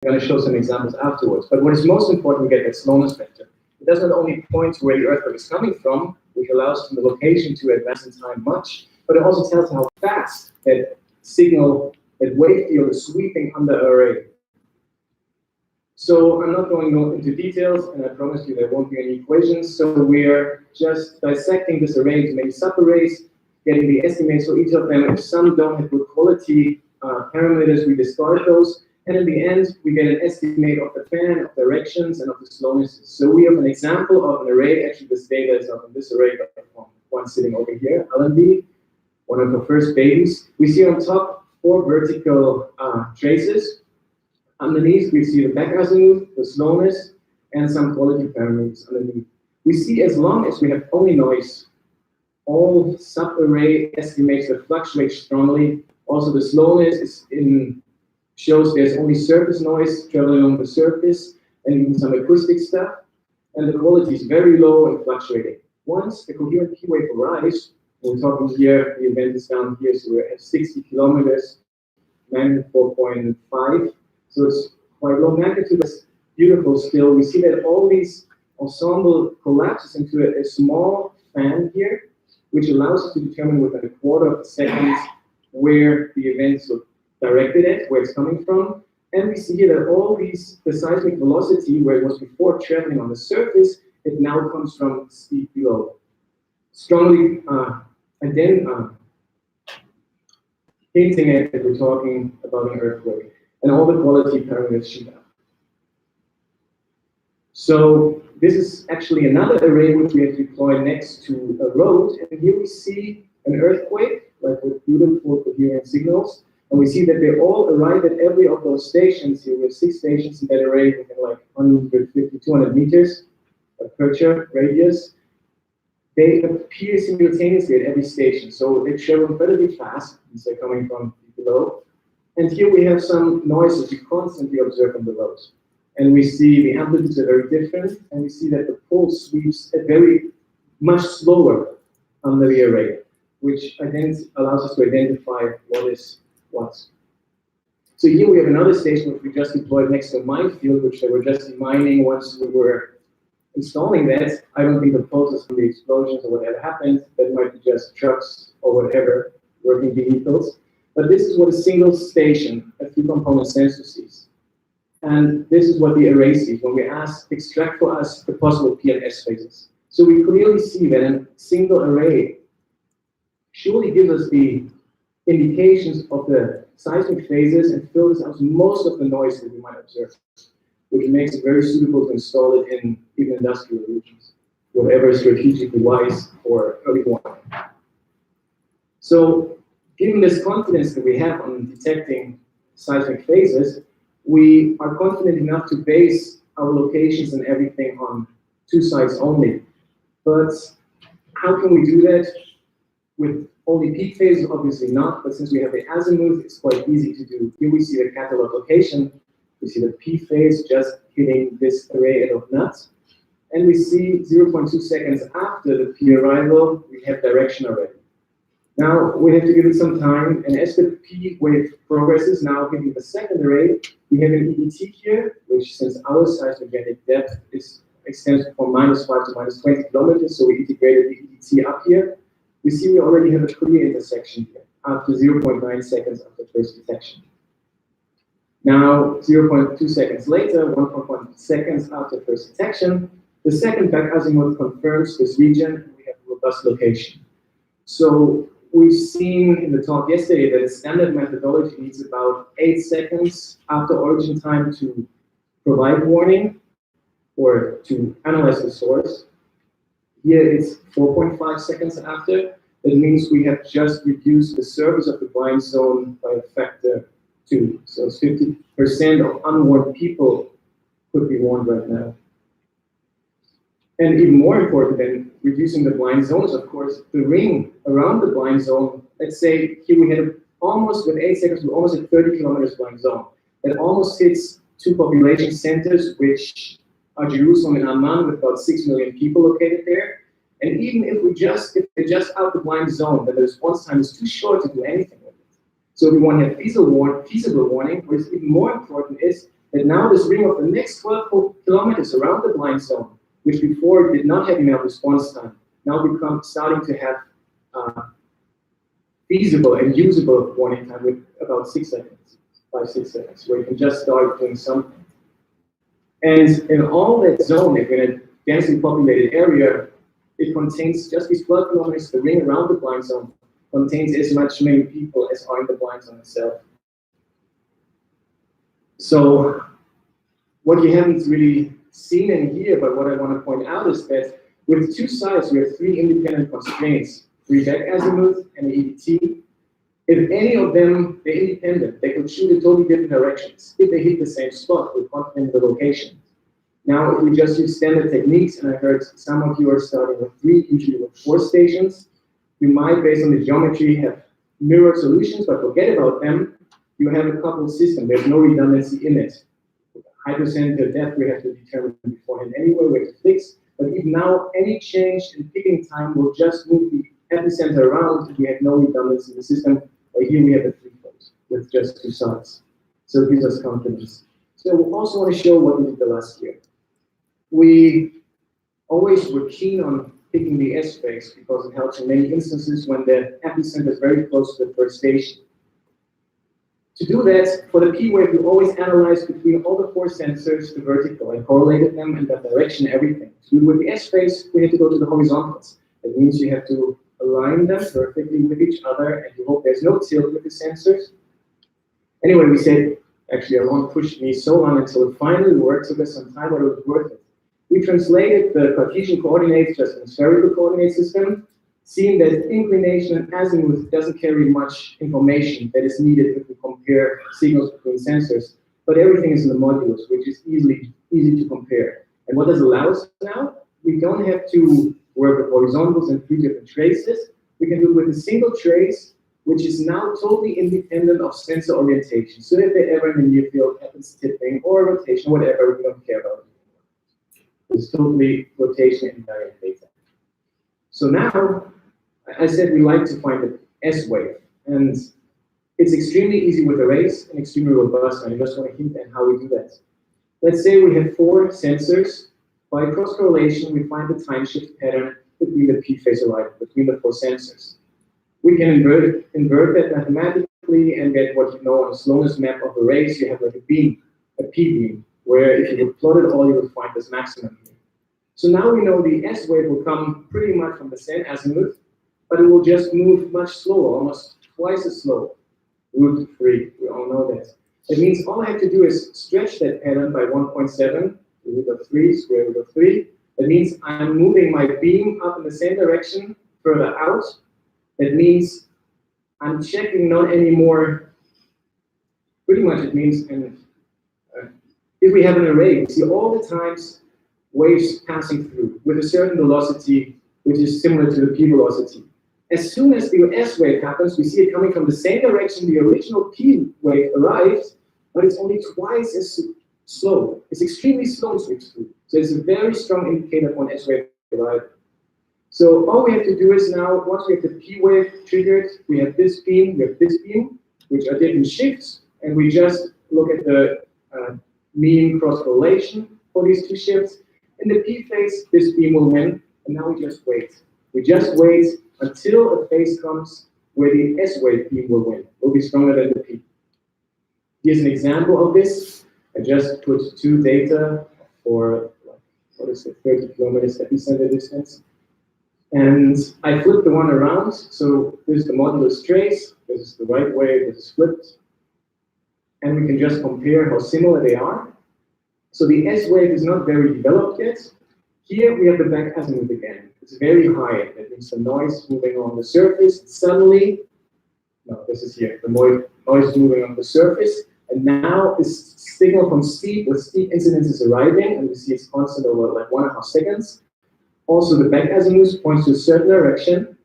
I'm going to show some examples afterwards. But what is most important, we get that slowness factor. It does not only point to where the earthquake is coming from, which allows the location to advance in time much, but it also tells how fast that signal, that wave field is sweeping under an array. So I'm not going into details, and I promise you there won't be any equations. So we're just dissecting this array into many subarrays, getting the estimates for each of them. If some don't have good quality parameters, we discard those. And in the end, we get an estimate of the fan, of directions, and of the slownesses. So we have an example of an array. Actually, this data is not in this array, but one sitting over here, Andi, one of the first babies. We see on top 4 vertical traces. Underneath, we see the back azimuth, the slowness, and some quality parameters underneath. We see as long as we have only noise, all subarray estimates that fluctuate strongly. Also, the slowness is shows there's only surface noise traveling along the surface, and even some acoustic stuff. And the quality is very low and fluctuating. Once the coherent P wave arrives, we're talking here, the event is down here, so we're at 60 kilometers, magnitude 4.5. So it's quite low magnitude, it's beautiful still. We see that all these ensemble collapses into a small fan here, which allows us to determine within a quarter of a second where the events look directed at, where it's coming from. And we see here that all these, the seismic velocity, where it was before traveling on the surface, it now comes from speed below. Strongly hinting at that we're talking about an earthquake. And all the quality parameters shoot up. So this is actually another array which we have deployed next to a road. And here we see an earthquake, like with beautiful coherent signals. And we see that they all arrive at every of those stations. Here we have 6 stations in that array within like 150, 200 meters aperture radius. They appear simultaneously at every station. So they travel incredibly fast since they're coming from below. And here we have some noises we constantly observe on the roads. And we see the amplitudes are very different, and we see that the pulse sweeps at very much slower under the array, which allows us to identify what is what. So here we have another station which we just deployed next to a mine field, which they were just mining once we were installing that. I don't think the pulses from the explosions or whatever happened. That might be just trucks or whatever, working vehicles. But this is what a single station, a 3-component sensor sees. And this is what the array sees when we extract for us the possible PLS phases. So we clearly see that a single array surely gives us the indications of the seismic phases and filters out most of the noise that we might observe, which makes it very suitable to install it in even industrial regions, whatever is strategically wise for early warning. So, given this confidence that we have on detecting seismic phases, we are confident enough to base our locations and everything on 2 sites only. But how can we do that? With only peak phases, obviously not, but since we have the azimuth, it's quite easy to do. Here we see the catalog location. We see the P phase just hitting this array of nuts. And we see 0.2 seconds after the P arrival, we have direction already. Now, we have to give it some time, and as the P wave progresses, now hitting the second array, we have an EDT here, which since our seismogenic depth extends from -5 to -20 kilometers, so we integrated the EDT up here. We see we already have a clear intersection here, after 0.9 seconds after first detection. Now, 0.2 seconds later, 1.1 seconds after first detection, the second back azimuth confirms this region, and we have a robust location. So we've seen in the talk yesterday that a standard methodology needs about 8 seconds after origin time to provide warning or to analyze the source. Here it's 4.5 seconds after. That means we have just reduced the surface of the blind zone by a factor 2. So it's 50% of unwarned people could be warned right now. And even more important than reducing the blind zone is, of course, the ring around the blind zone. Let's say here we had almost, with 8 seconds, we almost at 30 kilometers blind zone. That almost hits 2 population centers, which are Jerusalem and Amman, with about 6 million people located there. And even if we just out the blind zone, then the response time is too short to do anything with it. So we want to have feasible warning. What is even more important is that now this ring of the next 12 kilometers around the blind zone, which before did not have enough response time, now starting to have feasible and usable warning time with about 6 seconds, 5-6 seconds, where you can just start doing something. And in all that zone, if in a densely populated area, it contains just these 12 kilometers, the ring around the blind zone contains as many people as are in the blind zone itself. So what you haven't really seen in here, but what I want to point out is that with two sides, we have 3 independent constraints, 3 back azimuth and the EDT. If any of them, they're independent, they could shoot in totally different directions. If they hit the same spot, we're confident in the location. Now, if we just use standard techniques, and I heard some of you are starting with 3, usually with 4 stations, you might, based on the geometry, have mirror solutions, but forget about them. You have a coupled system. There's no redundancy in it. High percentage depth we have to determine beforehand anyway, we have to fix. But if now any change in picking time will just move the epicenter around, we have no redundancy in the system. Or here we have a 3-fold with just 2 sides. So it gives us confidence. So we also want to show what we did the last year. We always were keen on picking the S phase because it helps in many instances when the epicenter is very close to the first station. To do that, for the P wave, we always analyzed between all the 4 sensors the vertical and correlated them in that direction, everything. So with the S phase, we had to go to the horizontals. That means you have to align them perfectly with each other, and you hope there's no tilt with the sensors. Anyway, we said, actually, Alon pushed me so long until it finally worked, took us some time, but it was worth it. We translated the Cartesian coordinates just in a spherical coordinate system, seeing that inclination and azimuth doesn't carry much information that is needed if we compare signals between sensors, but everything is in the modulus, which is easy to compare. And what does allow us now? We don't have to work with horizontals and 3 different traces. We can do it with a single trace, which is now totally independent of sensor orientation. So if they ever in the near field happens tipping or rotation, whatever, we don't care about it. It's totally rotation invariant data. So now, I said we like to find the S wave, and it's extremely easy with arrays and extremely robust, and I just want to hint at how we do that. Let's say we have 4 sensors. By cross-correlation, we find the time shift pattern between the P phase arrival, between the 4 sensors. We can invert that mathematically and get what you know on a slowness map of arrays. You have like a beam, a P beam, where if you would plot it all, you would find this maximum here. So now we know the S wave will come pretty much from the same azimuth, but it will just move much slower, almost twice as slow. Root 3, we all know that. That means all I have to do is stretch that pattern by 1.7, root of 3, square root of 3. That means I'm moving my beam up in the same direction, further out. That means I'm checking not anymore, pretty much it means, and if we have an array, we see all the times waves passing through with a certain velocity, which is similar to the P velocity. As soon as the S wave happens, we see it coming from the same direction the original P wave arrives, but it's only twice as slow. It's extremely slow to switch through. So it's a very strong indicator for an S wave arrival. So all we have to do is now, once we have the P wave triggered, we have this beam, which are different shifts, and we just look at the mean cross correlation for these 2 shifts. In the P phase, this beam will win, and now we just wait. We just wait until a phase comes where the S wave beam will win. Will be stronger than the P. Here's an example of this. I just put 2 data for, what is it, 30 kilometers epicenter distance. And I flipped the one around. So this is the modulus trace. This is the right way. This is flipped. And we can just compare how similar they are. So the S wave is not very developed yet. Here we have the back azimuth again. It's very high. That means the noise moving on the surface. Suddenly, no, this is here. The noise moving on the surface. And now this signal from steep, with steep incidence is arriving, and we see it's constant over like 1.5 seconds. Also, the back azimuth points to a certain direction.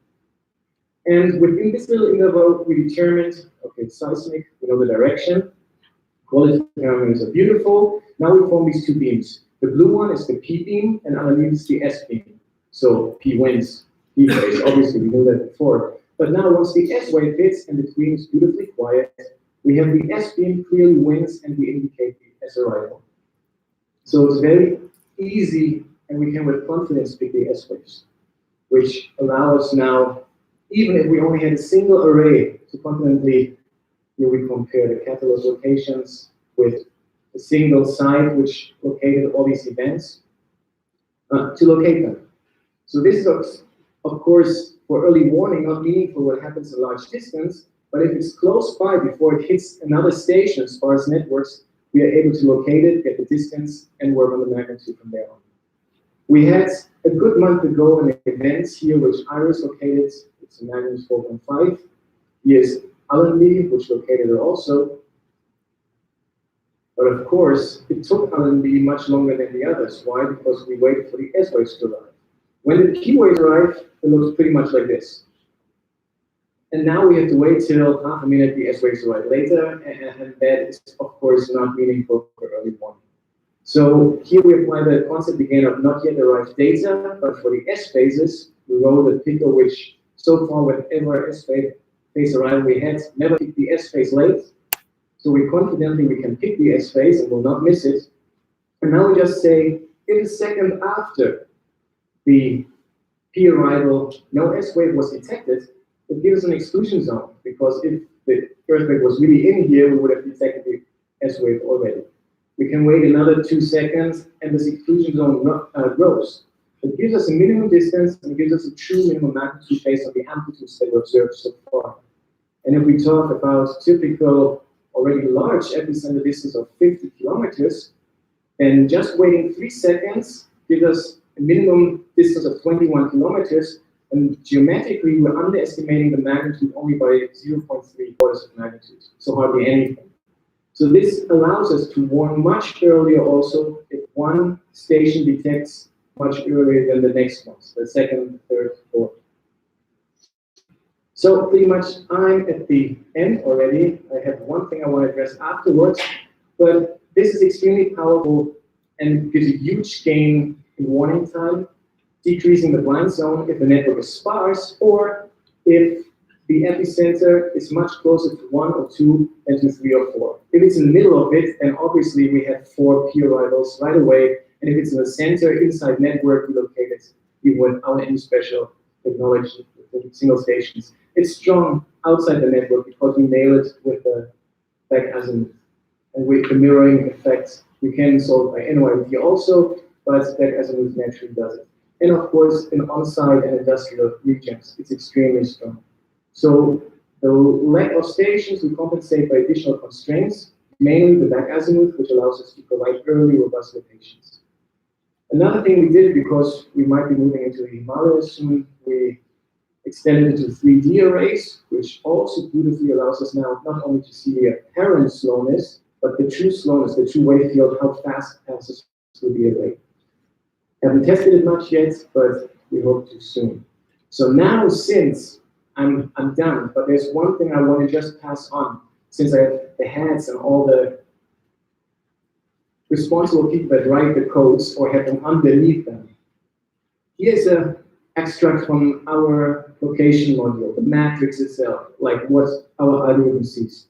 And within this little interval, we determined, okay, it's seismic, we know the direction. Quality parameters are beautiful. Now we form these 2 beams. The blue one is the P beam, and underneath is the S beam. So P wins, P phase. Obviously, we knew that before. But now, once the S wave hits and the between is beautifully quiet, we have the S beam clearly wins, and we indicate the as a rival. So it's very easy, and we can with confidence pick the S-waves, which allow us now, even if we only had a single array, to confidently, here we compare the catalog locations with a single site which located all these events, to locate them. So this is, of course, for early warning, not meaningful what happens a large distance, but if it's close by before it hits another station as far as networks, we are able to locate it, get the distance, and work on the magnitude from there on. We had a good month ago an event here which Iris located. It's a magnitude 4.5. Here's Allenby, which located it also. But of course, it took Allenby much longer than the others. Why? Because we waited for the S-waves to arrive. When the P waves arrive, it looks pretty much like this. And now we have to wait till half a minute, the S-waves arrive later, and that is, of course, not meaningful for early warning. So here we apply the concept again of not yet arrived data, but for the S phases, we roll the picker, which so far, whenever S phase arrival we had, never picked the S phase late. So we confidently we can pick the S phase and will not miss it. And now we just say, in a second after the P arrival, no S wave was detected, it gives an exclusion zone, because if the earthquake was really in here, we would have detected the S wave already. We can wait another 2 seconds, and this exclusion zone grows. It gives us a minimum distance, and it gives us a true minimum magnitude based on the amplitudes that we observed so far. And if we talk about typical, already large epicenter distance of 50 kilometers, then just waiting 3 seconds gives us a minimum distance of 21 kilometers, and geometrically, we're underestimating the magnitude only by 0.3 orders of magnitude, so hardly anything. So this allows us to warn much earlier also if one station detects much earlier than the next ones, the second, third, fourth. So pretty much I'm at the end already. I have one thing I want to address afterwards, but this is extremely powerful and gives a huge gain in warning time, decreasing the blind zone if the network is sparse, or if the epicenter is much closer to 1 or 2 than to 3 or 4. If it's in the middle of it, then obviously we have 4 P arrivals right away, and if it's in the center, inside network, we locate it even without any special technology with single stations. It's strong outside the network because we nail it with the back azimuth. And with the mirroring effects, we can solve by NYD also, but back azimuth naturally does it. And of course, in on-site and industrial regions, it's extremely strong. So the lack of stations we compensate by additional constraints, mainly the back azimuth, which allows us to provide early, robust locations. Another thing we did, because we might be moving into the Himalayas soon, we extended into 3D arrays, which also beautifully allows us now not only to see the apparent slowness, but the true slowness, the true wave field, how fast it passes through the array. Haven't tested it much yet, but we hope to soon. So now, since I'm done, but there's one thing I want to just pass on, since I have the hats and all the responsible people that write the codes or have them underneath them. Here's an extract from our location module, the matrix itself, like what our algorithm sees.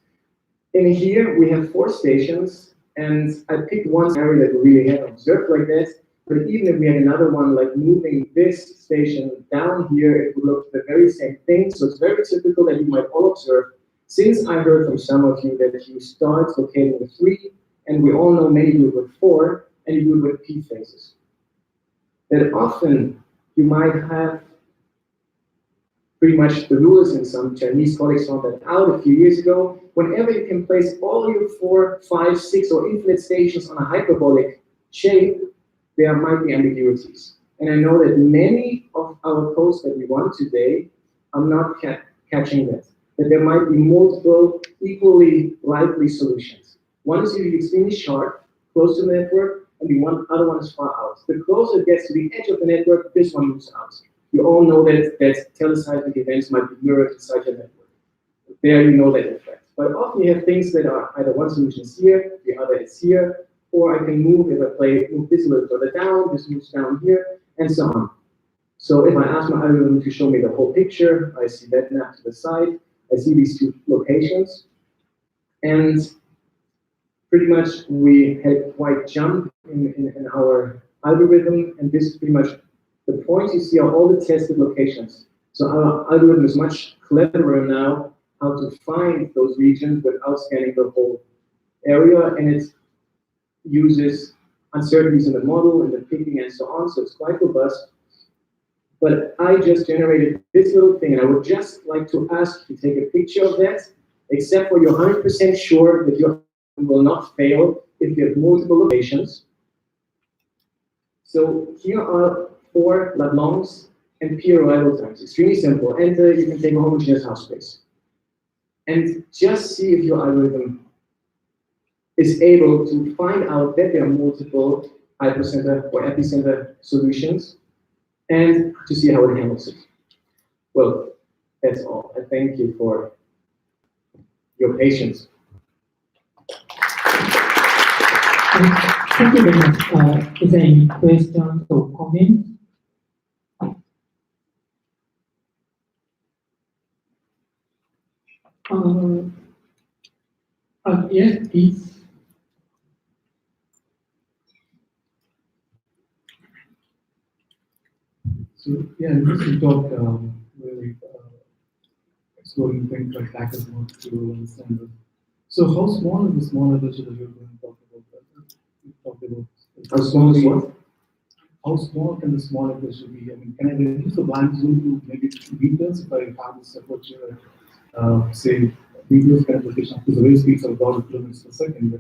In here, we have 4 stations, and I picked one area that we really haven't observed like that. But even if we had another one, like moving this station down here, it would look the very same thing. So it's very typical that you might all observe, since I heard from some of you that you start locating with 3, and we all know many do it with 4, and you do it with P phases. That often you might have pretty much the rules, and some Chinese colleagues found that out a few years ago. Whenever you can place all your 4, 5, 6, or infinite stations on a hyperbolic shape, there might be ambiguities. And I know that many of our codes that we run today are not catching that there might be multiple equally likely solutions. One is usually extremely sharp, close to the network, and the other one is far out. The closer it gets to the edge of the network, this one moves out. You all know that teleseismic events might be mirrored inside your network. There you know that effect. But often you have things that are either one solution is here, the other is here, or I can move, if I move this a little further down, this moves down here, and so on. So if I ask my algorithm to show me the whole picture, I see that map to the side, I see these 2 locations, and pretty much we had quite jump in our algorithm, and this is pretty much the points you see are all the tested locations. So our algorithm is much cleverer now how to find those regions without scanning the whole area, and it uses uncertainties in the model and the picking and so on, so it's quite robust. But I just generated this little thing, and I would just like to ask you to take a picture of that, except for you're 100% sure that your will not fail if you have multiple locations. So here are 4 Lagrange and P arrival times. Extremely simple, and you can take a homogeneous half space. And just see if your algorithm is able to find out that there are multiple hypercenter or epicenter solutions, and to see how it handles it. Well, that's all. I thank you for your patience. Thank you very much. Is there any questions or comments? Yes, please. So yeah, just to talk really exploring things like hackers want to understand this. So how small is the small aperture that you're going to talk about? How small is what? How small can the small aperture be? I mean, can I reduce the blind zoom to maybe 2 meters if I have this aperture, say, videos kind of location up to the wave speeds of 1,000 kilometers per second?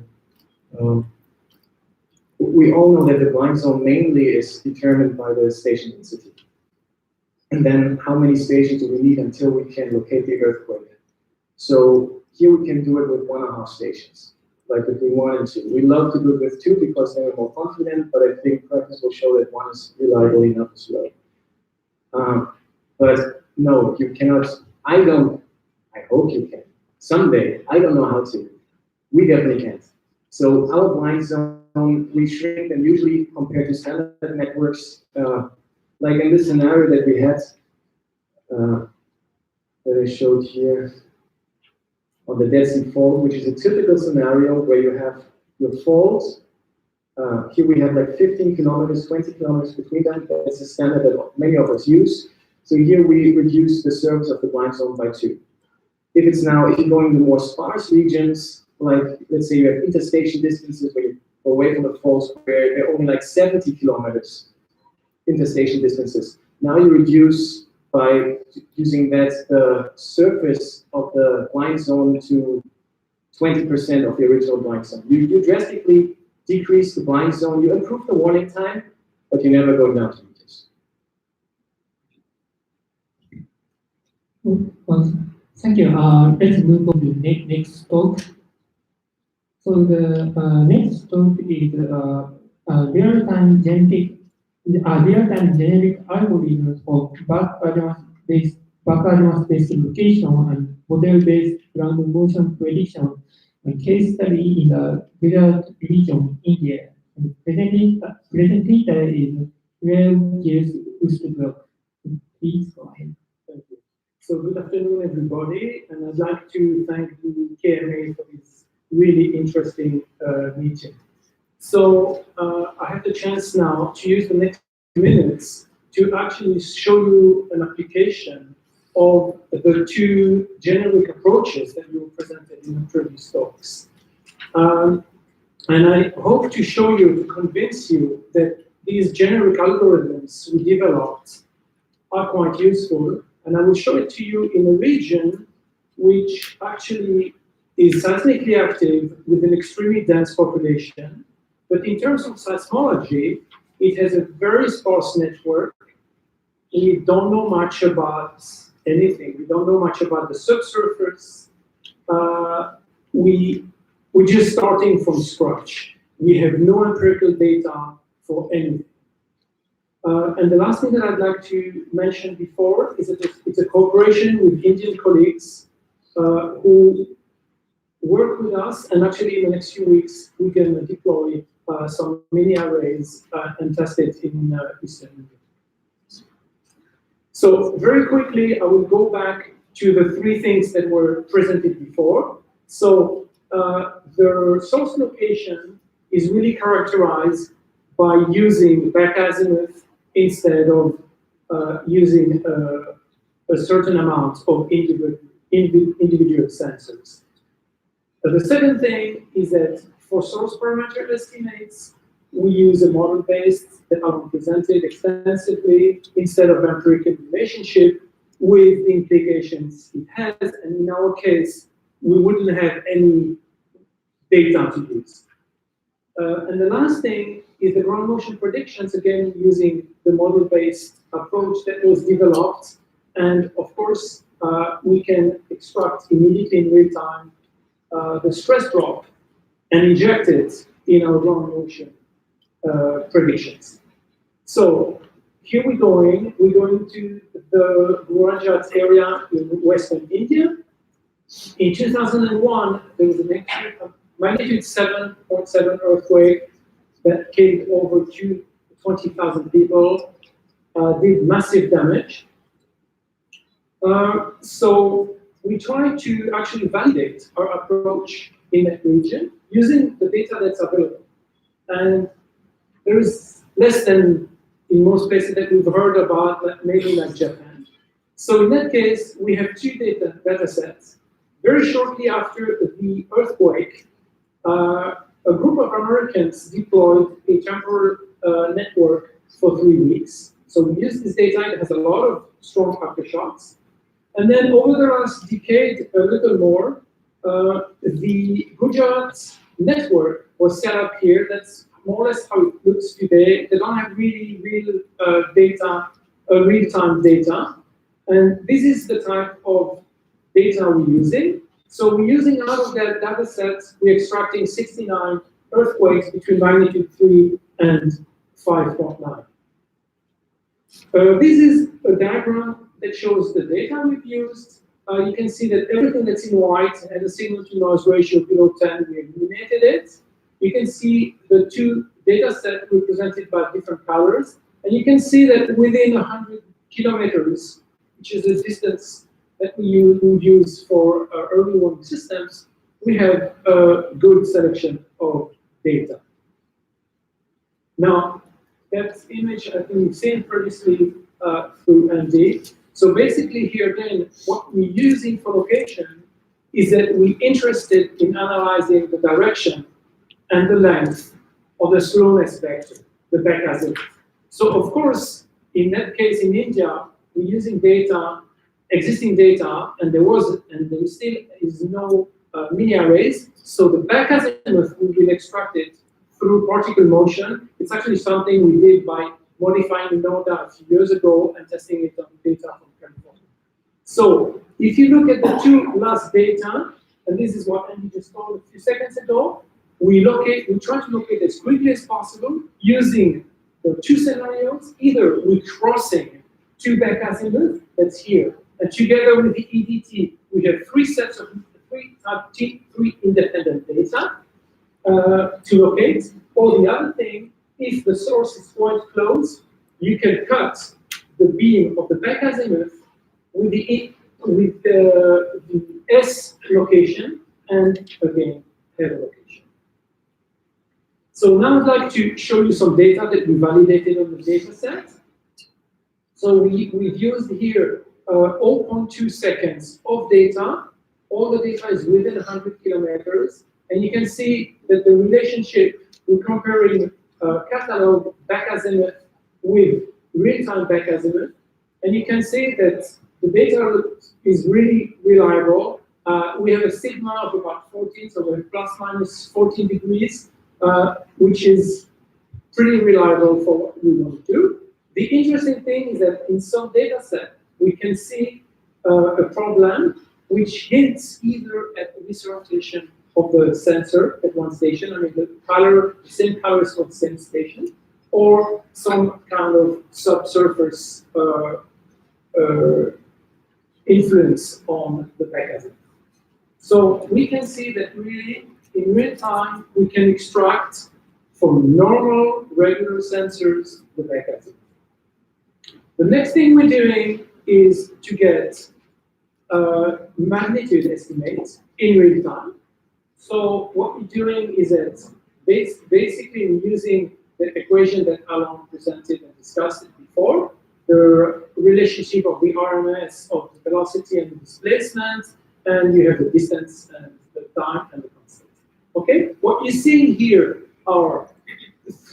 But, we all know that the blind zone mainly is determined by the station density. And then how many stations do we need until we can locate the earthquake? So here we can do it with 1.5 stations, like if we wanted to. We love to do it with 2 because then we're more confident, but I think practice will show that 1 is reliable enough as well. But no, you cannot, I hope you can. Someday, I don't know how to. We definitely can't. So our blind zone, we shrink them usually compared to standard networks, like in this scenario that we had, that I showed here on the Dead Sea fault, which is a typical scenario where you have your faults. Here we have like 15 kilometers, 20 kilometers between them. That's a standard that many of us use. So here we reduce the surface of the blind zone by 2. If you're going to more sparse regions, like let's say you have interstation distances where you go away from the faults where they're only like 70 kilometers interstation distances. Now you reduce by using that the surface of the blind zone to 20% of the original blind zone. You drastically decrease the blind zone, you improve the warning time, but you never go down to meters. Well, thank you. Let's move on to the next talk. So the next talk is real-time generic algorithms for back-advance-based location and model-based ground motion prediction, a case study in the Gujarat region, India. And presenter is Rev J. Ustabrook. Please go ahead. Thank you. So good afternoon, everybody, and I'd like to thank the KMA for this really interesting meeting. So I have the chance now to use the next minutes to actually show you an application of the 2 generic approaches that you presented in the previous talks. And I hope to show you, to convince you that these generic algorithms we developed are quite useful. And I will show it to you in a region which actually is seismically active with an extremely dense population. But in terms of seismology, it has a very sparse network. We don't know much about anything. We don't know much about the subsurface. We're just starting from scratch. We have no empirical data for anything. And the last thing that I'd like to mention before is that it's a cooperation with Indian colleagues who work with us, and actually in the next few weeks we can deploy some mini arrays and test it in Eastern India. So very quickly, I will go back to the 3 things that were presented before. So the source location is really characterized by using back azimuth instead of using a certain amount of individual sensors. The second thing is that for source parameter estimates, we use a model-based that I've presented extensively instead of empirical relationship with the implications it has, and in our case, we wouldn't have any data to use. And the last thing is the ground motion predictions, again, using the model-based approach that was developed. And of course, we can extract immediately in real time the stress drop and inject it in our ground motion predictions. So here we're going to the Gujarat area in western India. In 2001, there was a magnitude 7.7 earthquake that killed over 20,000 people, did massive damage. So we try to actually validate our approach in that region using the data that's available. And there is less than in most places that we've heard about, maybe like Japan. So in that case, we have two data sets. Very shortly after the earthquake, a group of Americans deployed a temporal network for 3 weeks. So we used this data, it has a lot of strong aftershocks. And then over the last decade, a little more, the Gujarat network was set up here. That's more or less how it looks today. They don't have really real data, real-time data. And this is the type of data we're using. So we're using out of that data set, we're extracting 69 earthquakes between magnitude 3 and 5.9. This is a diagram that shows the data we've used. You can see that everything that's in white has a signal-to-noise ratio below 10. We eliminated it. You can see the two data sets represented by different colors. And you can see that within 100 kilometers, which is the distance that we use for early warning systems, we have a good selection of data. Now, that image I think you've seen previously through Andi. So basically here again, what we're using for location is that we're interested in analyzing the direction and the length of the slowness vector, the back azimuth. So of course, in that case in India, we're using data, existing data, and there still is no mini arrays. So the back azimuth will be extracted through particle motion. It's actually something we did by modifying NODA a few years ago and testing it on data from California. So if you look at the two last data, and this is what Andy just told a few seconds ago, we try to locate as quickly as possible using the two scenarios. Either we're crossing two back azimuth, that's here, and together with the EDT, we have three independent data to locate. Or the other thing, if the source is quite close, you can cut the beam of the back azimuth with the S location and again head location. So now I'd like to show you some data that we validated on the data set. So we've used here 0.2 seconds of data. All the data is within 100 kilometers. And you can see that the relationship, we're comparing catalog back azimuth with real-time back azimuth. And you can see that the data is really reliable. We have a sigma of about 14, so we're plus minus 14 degrees, which is pretty reliable for what we want to do. The interesting thing is that in some data set, we can see a problem which hints either at the misorientation of the sensor at one station, I mean the same colors for the same station, or some kind of subsurface influence on the back azimuth. So we can see that really, in real time, we can extract from normal, regular sensors the back azimuth. The next thing we're doing is to get magnitude estimates in real time. So what we're doing is that basically we're using the equation that Alan presented and discussed it before, the relationship of the RMS of the velocity and the displacement, and you have the distance and the time and the constant. Okay, what you're seeing here are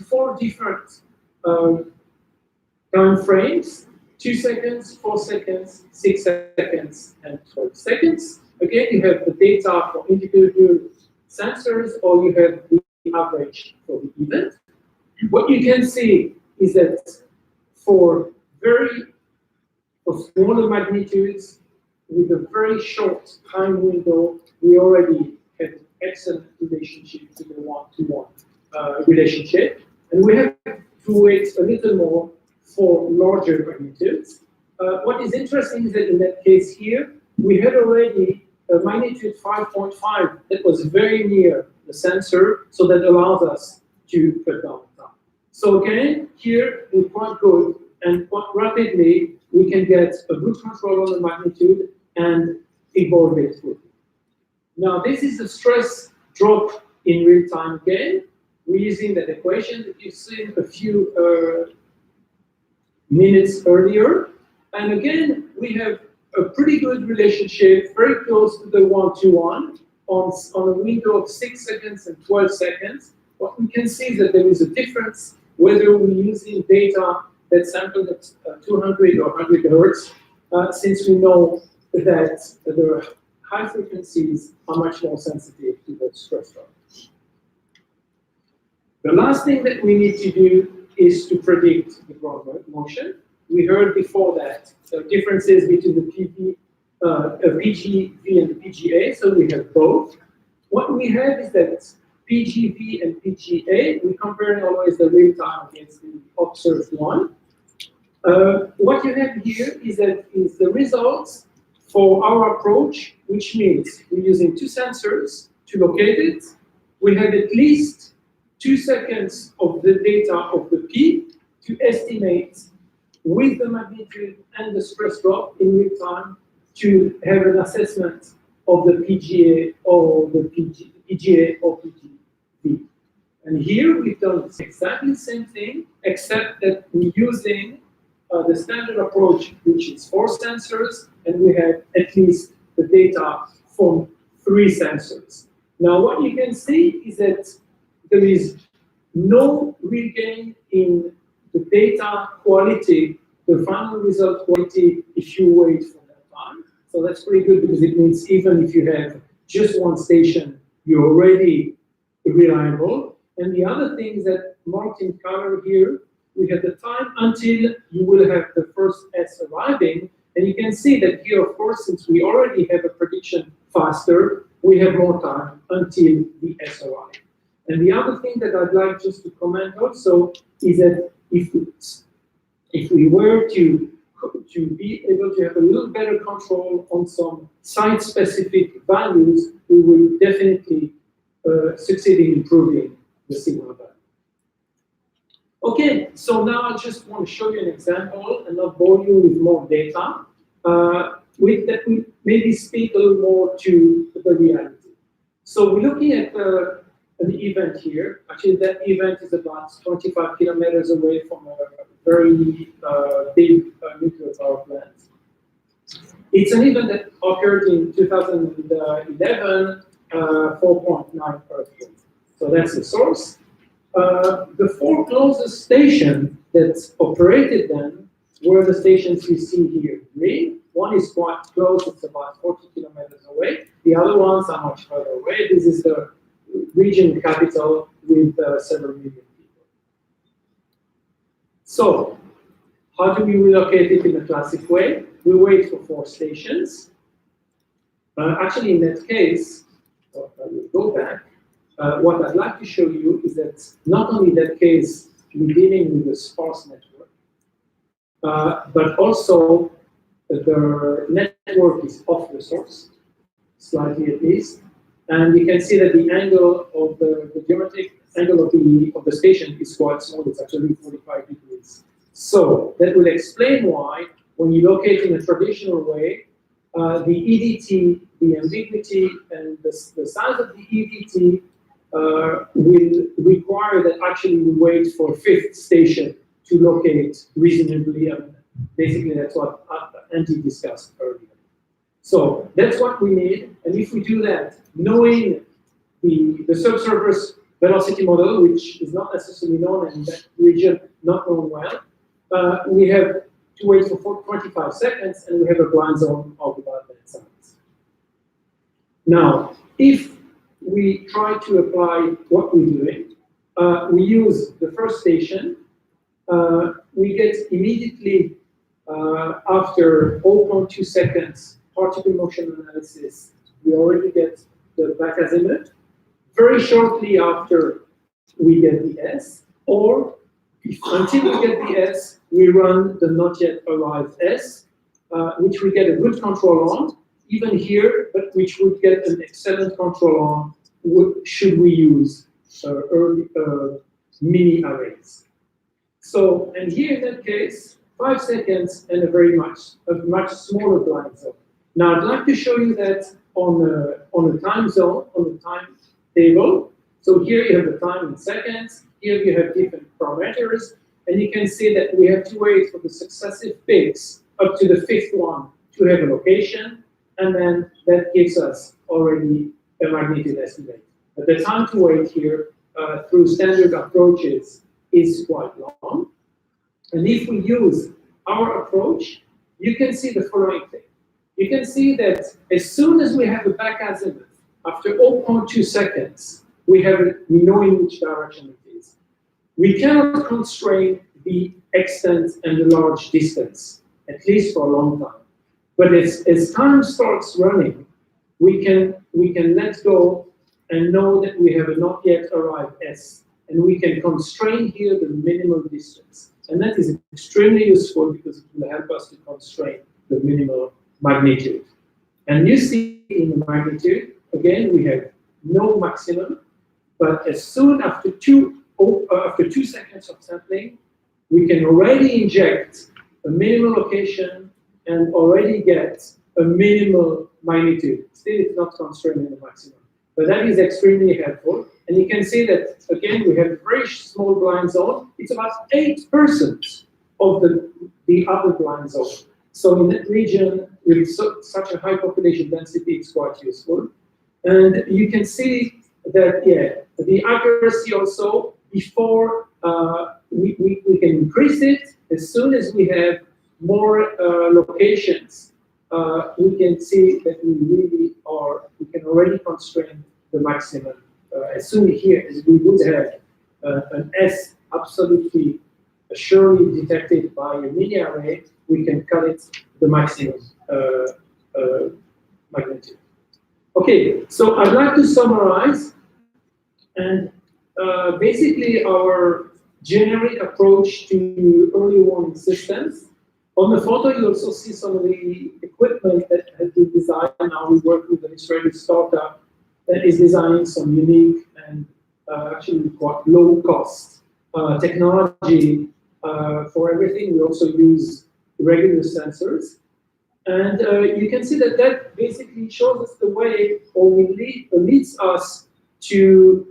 4 different time frames: 2 seconds, 4 seconds, 6 seconds, and 12 seconds. Again, you have the data for individual sensors, or you have the average for the event. What you can see is that for smaller magnitudes, with a very short time window, we already have an excellent relationship to the one-to-one relationship. And we have to wait a little more for larger magnitudes. What is interesting is that in that case here, we had already a magnitude 5.5 that was very near the sensor, so that allows us to cut down time. So again, here we're quite good, and quite rapidly we can get a good control on the magnitude and evolve it quickly. Now this is the stress drop in real time again. We're using that equation that you've seen a few minutes earlier. And again, we have a pretty good relationship, very close to the one-to-one, on a window of 6 seconds and 12 seconds. What we can see is that there is a difference whether we're using data that's sampled at 200 or 100 hertz, since we know that the high frequencies are much more sensitive to the stress drop. The last thing that we need to do is to predict the ground motion. We heard before that the differences between the PGV and the PGA, so we have both. What we have is that PGV and PGA, we're comparing always the real time against the observed one. What you have here is the results for our approach, which means we're using 2 sensors to locate it. We have at least 2 seconds of the data of the P to estimate with the magnitude and the stress drop in real time to have an assessment of the PGA or the PGA or PGV. And here we've done exactly the same thing, except that we're using the standard approach, which is 4 sensors, and we have at least the data from 3 sensors. Now what you can see is that there is no real gain in the data quality, the final result quality, if you wait for that time. So that's pretty good, because it means even if you have just 1 station, you're already reliable. And the other thing is that marked in color here, we have the time until you will have the first S arriving. And you can see that here, of course, since we already have a prediction faster, we have more time until the S arrives. And the other thing that I'd like just to comment also is that if we were to be able to have a little better control on some site-specific values, we will definitely succeed in improving the signal value. Okay, so now I just want to show you an example and not bore you with more data. That we maybe speak a little more to the reality. So we're looking at an event here. Actually, that event is about 25 kilometers away from a very big nuclear power plant. It's an event that occurred in 2011, 4.9 earthquake. So that's the source. The 4 closest stations that operated then were the stations you see here. Green. One is quite close, it's about 40 kilometers away. The other ones are much further away. This is the region capital with several million people. So, how do we relocate it in a classic way? We wait for 4 stations. Actually, in that case, I will go back. What I'd like to show you is that not only in that case we're dealing with a sparse network, but also the network is off the source, slightly at least. And you can see that the angle of the geometric angle of the station is quite small. It's actually 45 degrees. So that will explain why, when you locate in a traditional way, the EDT, the ambiguity, and the size of the EDT will require that actually we wait for fifth station to locate reasonably. Basically, that's what Andi discussed earlier. So that's what we need, and if we do that, knowing the subsurface velocity model, which is not necessarily known and that region not known well, we have to wait for 25 seconds, and we have a blind zone of about that size. Now, if we try to apply what we're doing, we use the first station. We get immediately after 0.2 seconds particle motion analysis, we already get the back azimuth. Very shortly after, we get the S, or until we get the S, we run the not yet arrived S, which we get a good control on, even here, but which would get an excellent control on should we use mini arrays. So, and here in that case, 5 seconds and a much smaller blind zone. Now, I'd like to show you that on a time zone, on the time table. So here you have the time in seconds. Here you have different parameters, and you can see that we have to wait for the successive peaks up to the fifth one to have a location, and then that gives us already a magnitude estimate. But the time to wait here through standard approaches is quite long. And if we use our approach, you can see the following thing. You can see that as soon as we have a back azimuth, after 0.2 seconds, we know in which direction it is. We cannot constrain the extent and the large distance, at least for a long time. But as time starts running, we can let go and know that we have a not yet arrived S, and we can constrain here the minimal distance. And that is extremely useful because it will help us to constrain the minimal magnitude. And you see in the magnitude, again, we have no maximum, but as soon after 2 seconds of sampling, we can already inject a minimal location and already get a minimal magnitude. Still, it's not constraining the maximum. But that is extremely helpful. And you can see that, again, we have a very small blind zone. It's about 8% of the upper blind zone. So in that region, with such a high population density, it's quite useful. And you can see that, yeah, the accuracy also, before we can increase it, as soon as we have more locations, we can see that we can already constrain the maximum. As soon here as we would have an S absolutely surely detected by a mini array, we can cut it the maximum magnitude. Okay, so I'd like to summarize, and basically our generic approach to early warning systems. On the photo, you also see some of the equipment that has been designed. Now we work with an Israeli startup that is designing some unique and actually quite low-cost technology for everything. We also use regular sensors. And you can see that that basically shows us the way, or leads us to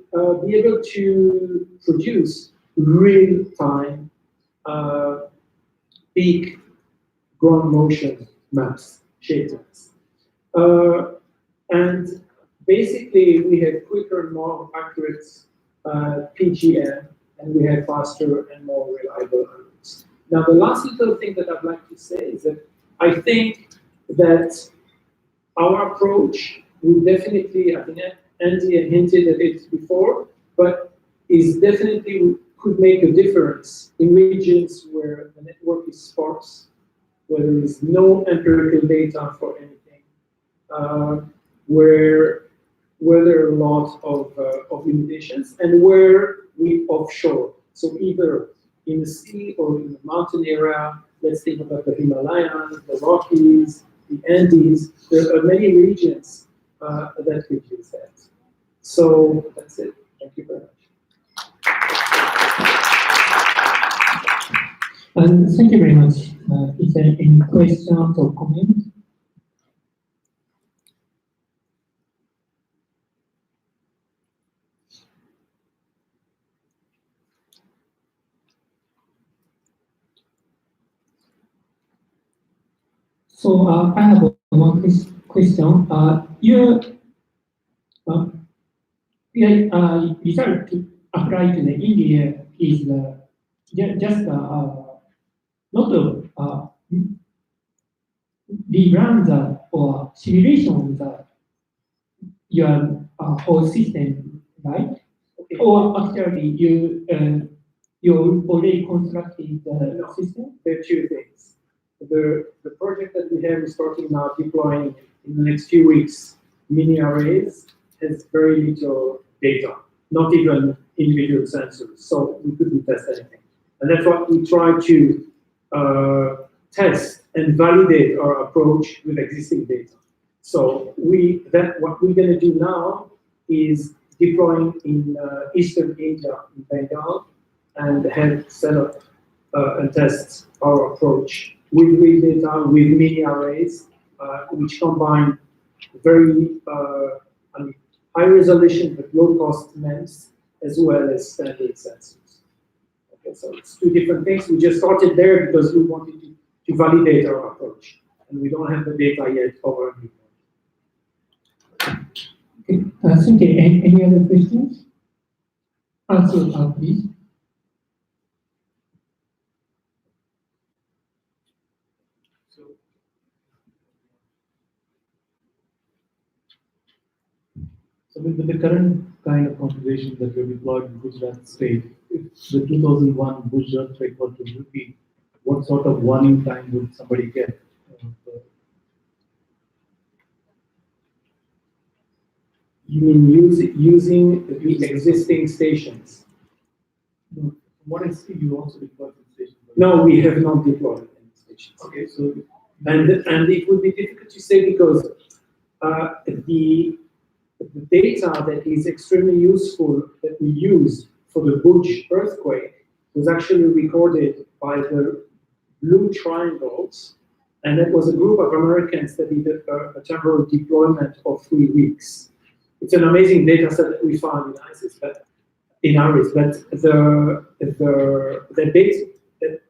be able to produce real-time peak ground motion maps, shape maps. And basically, we have quicker and more accurate PGM, and we have faster and more reliable alerts. Now, the last little thing that I'd like to say is that I think that our approach will definitely, I think Andy hinted at it before, but is definitely could make a difference in regions where the network is sparse, where there is no empirical data for anything, where there are a lot of limitations, and where we offshore. So either in the sea or in the mountain area, let's think about the Himalayas, the Rockies, the Andes. There are many regions that could use that. So that's it. Thank you very much. Thank you very much. Is there any questions or comments? So I have one question. Uh, result to apply to the India is just not rerun or simulation your whole system, right? Okay. Or actually you already constructed the No. system? There are two things. The project that we have is starting now deploying in the next few weeks mini arrays has very little data, not even individual sensors, so we couldn't test anything. And that's what we try to test and validate our approach with existing data. So what we're going to do now is deploying in Eastern India, in Bengal, and have set up and test our approach with real data, with mini arrays, which combine very high resolution but low cost MEMS as well as standard sensors. Okay, so it's two different things. We just started there because we wanted to validate our approach, and we don't have the data yet over. Okay. Thank you. Any other questions? Answer, please. So with the current kind of configuration that we deployed in Gujarat state, if the 2001 Bush earthquake were to repeat, what sort of warning time would somebody get? You mean using the existing stations? From what I see, you also deployed some stations. No, we have not deployed any stations. Okay, so And it would be difficult to say because the data that is extremely useful that we used for the Bush earthquake was actually recorded by the blue triangles, and it was a group of Americans that did a temporary deployment of 3 weeks. It's an amazing data set that we found in ISIS, but the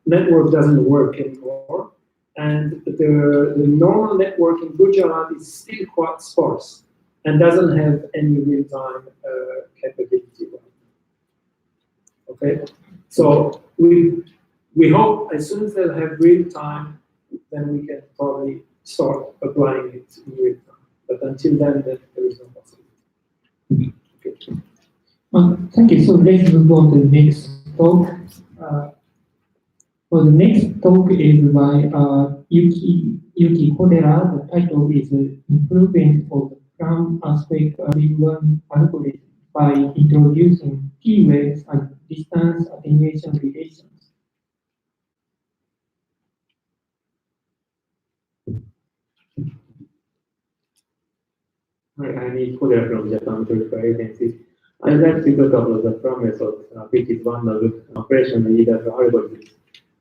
network doesn't work anymore, and the normal network in Gujarat is still quite sparse and doesn't have any real-time capability. Okay, so we hope as soon as they'll have real-time, then we can probably start applying it in real time. But until then, there is no possibility. Okay. Thank you. So let's move on to the next talk. For the next talk is by Yuki Kodera. The title is Improvement of the Ground Aspect Rerun Algorithm by Introducing T-Waves and Distance Attenuation Relations. Hi, I'm Kodera from Japan Meteorological Agency. I'd like to talk about the PRAM method, which is one of the operational leader algorithms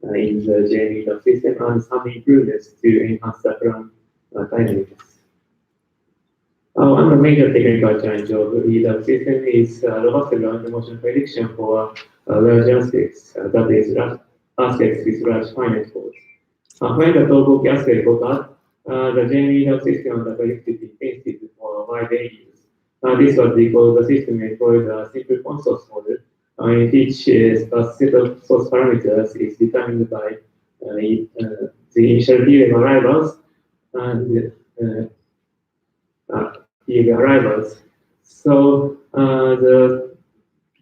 in the JME system and some improvements to enhance the PRAM dynamics. One of the major technical challenge of the EDAP system is robust ground motion prediction for large aspects, that is, aspects with large finite force. When the Tollbrook aspect got up, the JME system and the predicted intensity for wide areas. This was because the system employed a simple point source model in which the set of source parameters is determined by the initial period arrivals and period arrivals. So the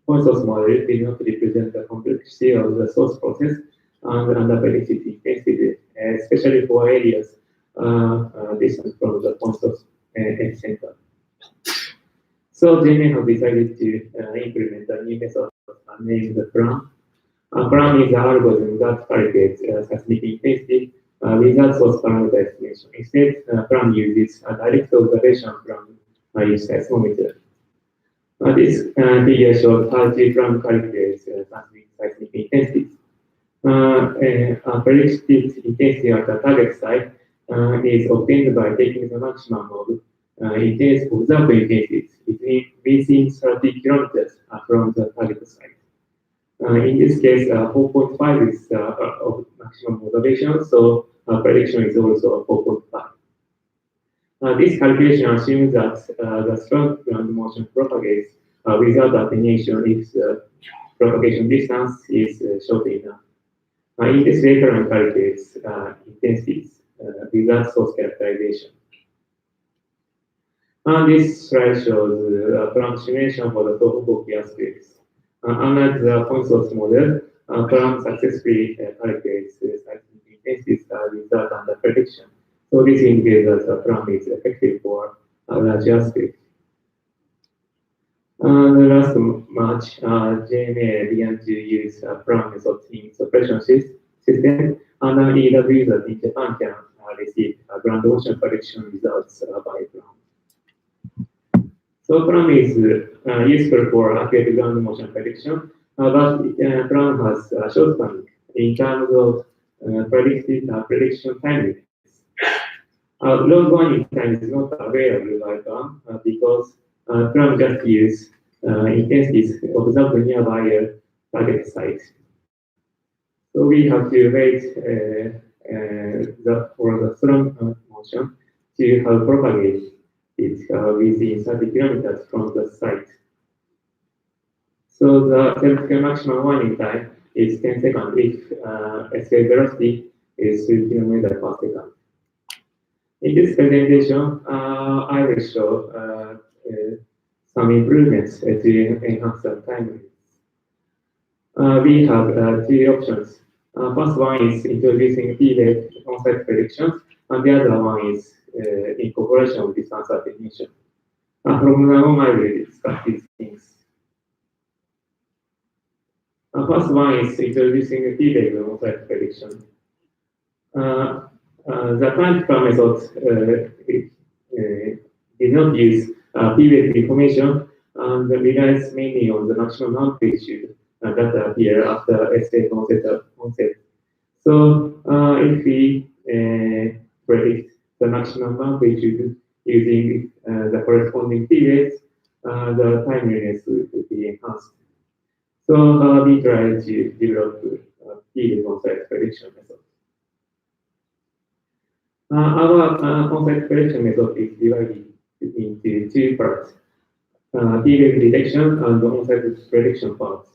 point source model did not represent the complexity of the source process and the predicted intensity, especially for areas distant from the point source center. So JMA have decided to implement a new method named PRAM. PRAM is an algorithm that calculates seismic intensity without source parameter estimation. Instead, PRAM uses a direct observation from a seismometer. This figure shows how the PRAM calculates seismic intensity. Predicted intensity at the target site is obtained by taking the maximum of intense observed intensity within 30 kilometers from the target site. In this case, 4.5 is maximum observation, so prediction is also 4.5. This calculation assumes that the strong ground motion propagates without attenuation if the propagation distance is short enough. In this way, current calculates intensities without source characterization. And this slide shows Planck simulation for the Tohoku aspects. Unlike the point source model, Planck successfully calculates seismic intensities without under prediction. So this indicates that Planck is effective for large aspects. The last March, JMA began to use Planck method in suppression system, and EW that in Japan can receive ground motion prediction results by Planck. So Planck is useful for accurate ground motion prediction, but Planck has shortcomings in terms of prediction timeliness. Log 1 in time is not available by Planck because Planck just use intensities observed nearby a target site. So we have to wait for the strong motion to propagate it within 30 kilometers from the site. So the theoretical maximum warning time is 10 seconds if escape velocity is 2 kilometers per second. In this presentation, I will show some improvements to enhance the timeliness. We have two options. First one is introducing P-based on-site predictions, and the other one is incorporation of distance attenuation. From now on, I will discuss these things. First one is introducing P-based on-site prediction. The practical method did not use P-based information and relies mainly on the maximum amplitude that appear after escape onset. So if we predict the maximum amplitude using the corresponding periods, the timeliness will be enhanced. So we try to develop period on-site prediction method. Our on-site prediction method is divided into two parts: period detection and the on-site prediction parts.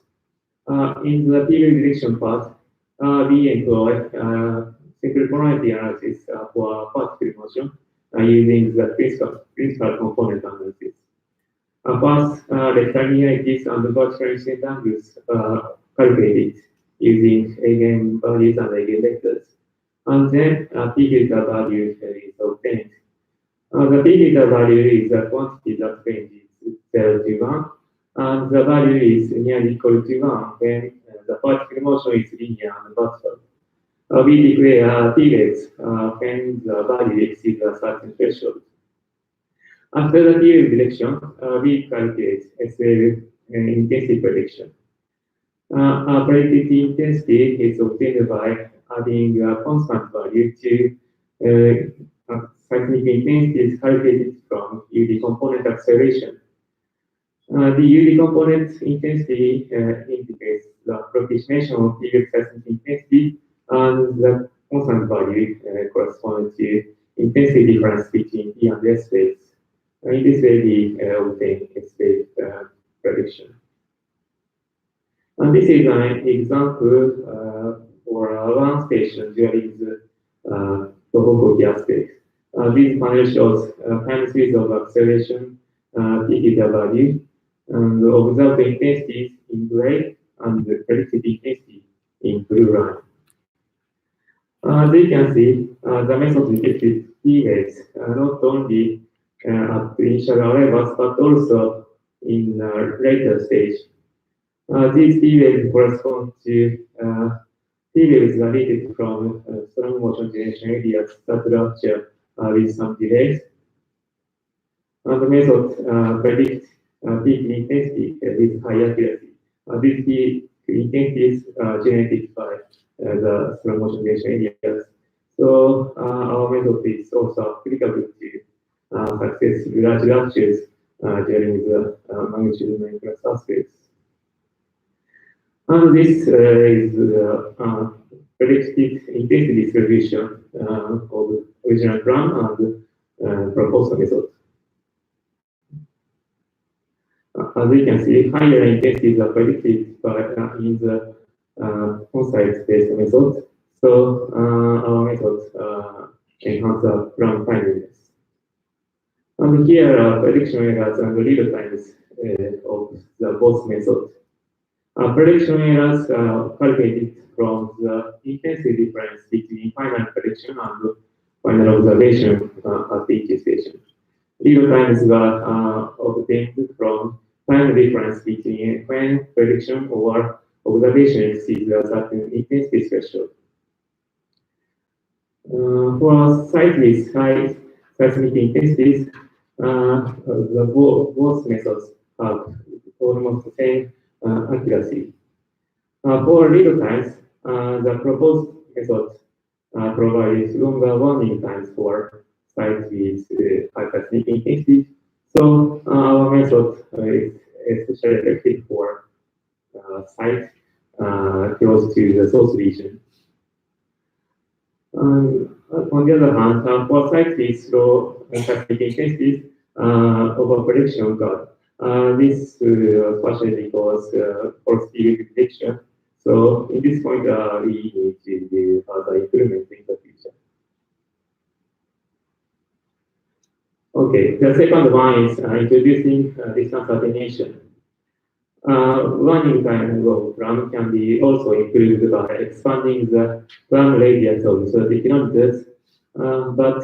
In the period detection part, we employ simple probability analysis for particle motion using the principal component analysis. First, rectilinearities and vertical incident angles calculated using eigenvalues and eigenvectors. And then p-beta value is obtained. The p-beta value is the quantity that ranges 0 to 1. And the value is nearly equal to 1 when the particle motion is linear and vertical. We declare periods when the value exceeds a certain threshold. After the period detection, we calculate SL intensity prediction. Predicted intensity is obtained by adding a constant value to seismic intensities calculated from UD component acceleration. The UD component intensity indicates the approximation of period seismic intensity, and the constant value corresponds to intensity difference between P and S phase. In this way, we obtain S phase prediction. And this is an example for one station during the Tohoku aspect. This panel shows time series of acceleration, p-beta value, and observed intensities in gray and the predicted intensity in blue line. As you can see, the method detected p-rates not only at initial arrivals but also in later stage. These p-rates correspond to p-rates related from strong motion generation areas that rupture with some delays. And the method predicts peak intensity with high accuracy. These peak intensities are generated by the strong motion generation areas. So our method is also applicable to successful large ruptures during the magnitude 9 plus aspects. And this is predicted intensity distribution plan and proposed method. As we can see, higher intensities are predicted in the on-site-based method. So our method enhances the plan timeliness. And here are prediction errors and real times of the both methods. Prediction errors are calculated from the intensity difference between final prediction and final observation at each station. Real times are obtained from time difference between when prediction or observation exceeds a certain intensity threshold. For sites with high seismic intensities, both methods have almost the same accuracy. For real times, the proposed method provides longer warning times for sites with high seismic intensity. So our method is especially effective for sites close to the source region. On the other hand, for sites with low seismic intensity, overprediction occurred. This partially because for speed prediction. So in this point, we need to do further improvement in the future. Okay, the second one is introducing distance attenuation. Warning time of plan can be also improved by expanding the plan radius of 30 kilometers, but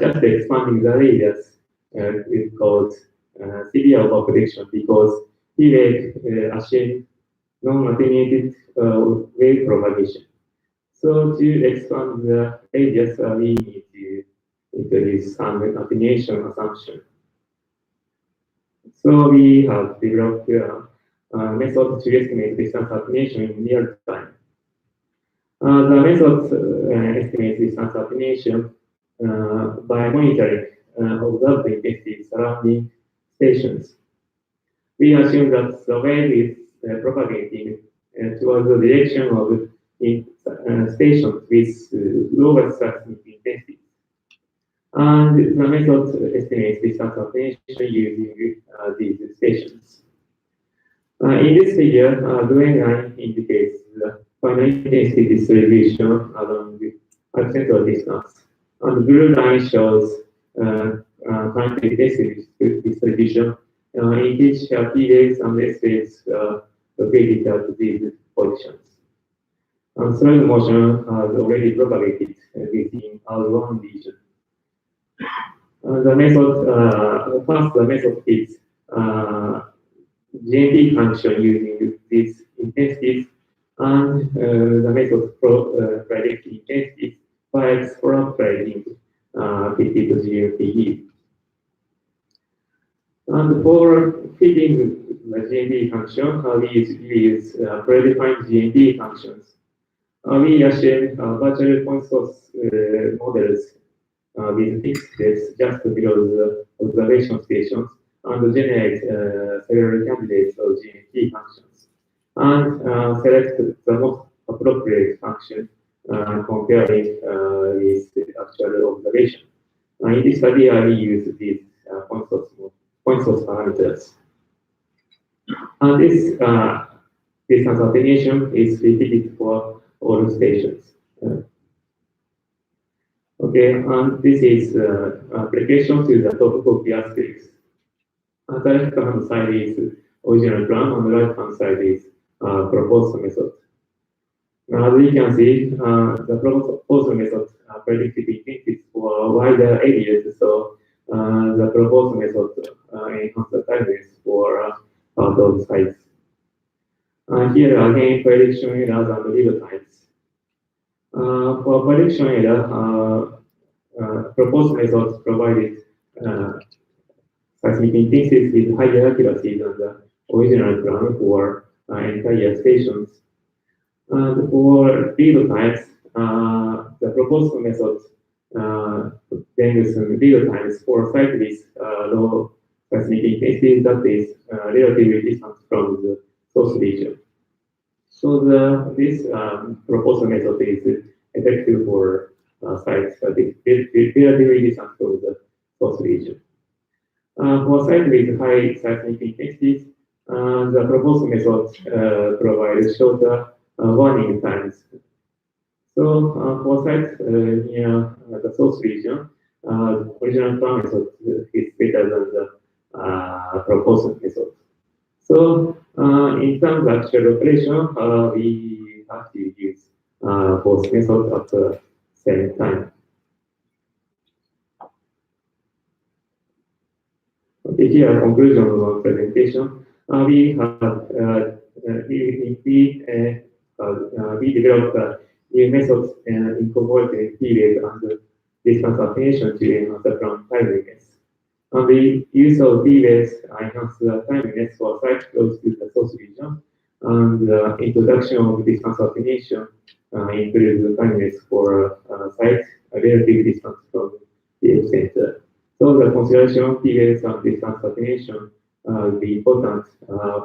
just expanding the radius is called severe overprediction because T-wave assumes non-attenuated wave propagation. So to expand the radius, we need to introduce some attenuation assumption. So we have developed a method to estimate distance attenuation in real time. The method estimates distance attenuation by monitoring observed intensity surrounding stations. We assume that the wave is propagating towards the direction of stations with lower seismic intensity. And the method estimates distance attenuation using these stations. In this figure, the green line indicates the final intensity distribution along the central distance. And the blue line shows final intensity distribution in which P waves and S waves located at these positions. And slow motion has already propagated within R1 region. The method fits GMP function using these intensities, and the method predicts intensities by extrapolating fitted GMP. And for fitting the GMP function, we use predefined GMP functions. We assume virtual point source models with fixed depths just below the observation stations and generate several candidates of GMP functions and select the most appropriate function comparing with the actual observation. In this study, we use these point source parameters. And this distance attenuation is repeated for all stations. Okay, and this is application to the topography aspects. On the left-hand side is original plan, on the right-hand side is proposed method. Now, as you can see, the proposed method predicted intensity for wider areas, so the proposed method enhances the timeliness for those sites. Here again, prediction errors and real times. For prediction error, proposed methods provided seismic intensities with higher accuracy than the original plan for entire stations. And for real times, the proposed method brings real times for site with low seismic intensity that is relatively distant from the source region. So this proposed method is effective for sites relatively distant from the source region. For sites with high seismic intensity, the proposed method provides shorter warning times. So for sites near the source region, the original plan method is better than the proposed method. So in terms of actual operation, we have to use both methods at the same time. Okay, here conclusion of our presentation. We developed new methods incorporating period and distance attenuation to enhance the plan timeliness. And the use of delays enhance the timeliness for sites close to the source region, and the introduction of distance attenuation improves the timeliness for sites relatively distant from the epicenter. So the consideration of delays and distance attenuation will be important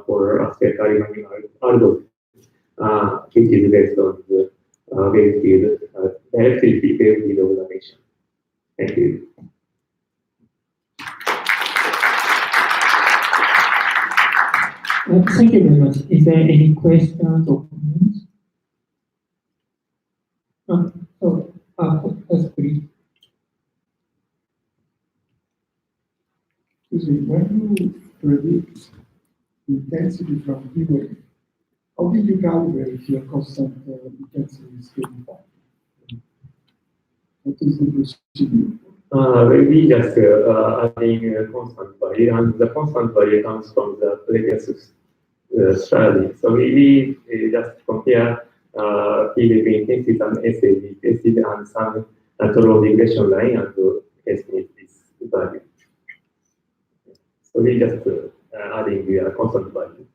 for aspect aligning algorithm, which is based on the wave field, directed wave field observation. Thank you. Thank you very much. Is there any questions or comments? Yes, please. Excuse me, when you predict intensity from D-wave, how did you calibrate your constant intensity scaling factor? What is the procedure? We just adding a constant value, and the constant value comes from the previous study. So we just compare PVP intensity and SAV intensity and some total regression line and to estimate this value. So we just adding the constant value.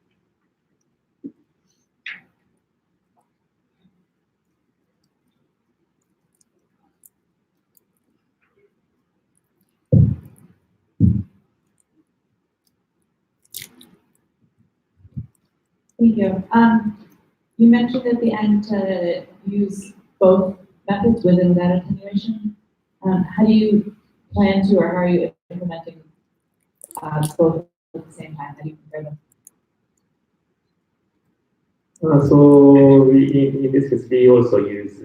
Thank you. You mentioned at the end to use both methods within that attenuation. How do you plan to, or how are you implementing both at the same time? How do you compare them? So in this case, we also use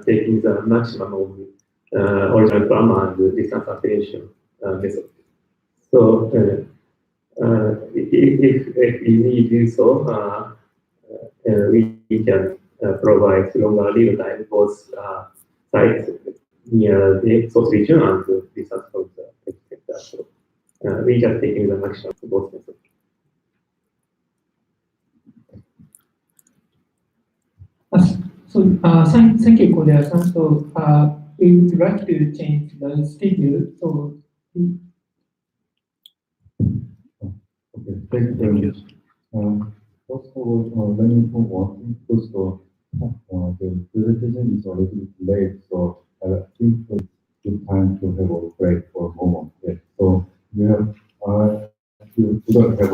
taking the maximum of original plan and distance attenuation method. So if we need to do so, we can provide longer lead time both sites near the source region and the distance from the epicenter. So we just taking the maximum of both methods. Thank you, Korea-san. So we would like to change the schedule. So okay, thank you very much. First of all, let me put one thing first. The presentation is already late, so I think it's good time to have a break for a moment. Yeah. So we have to have a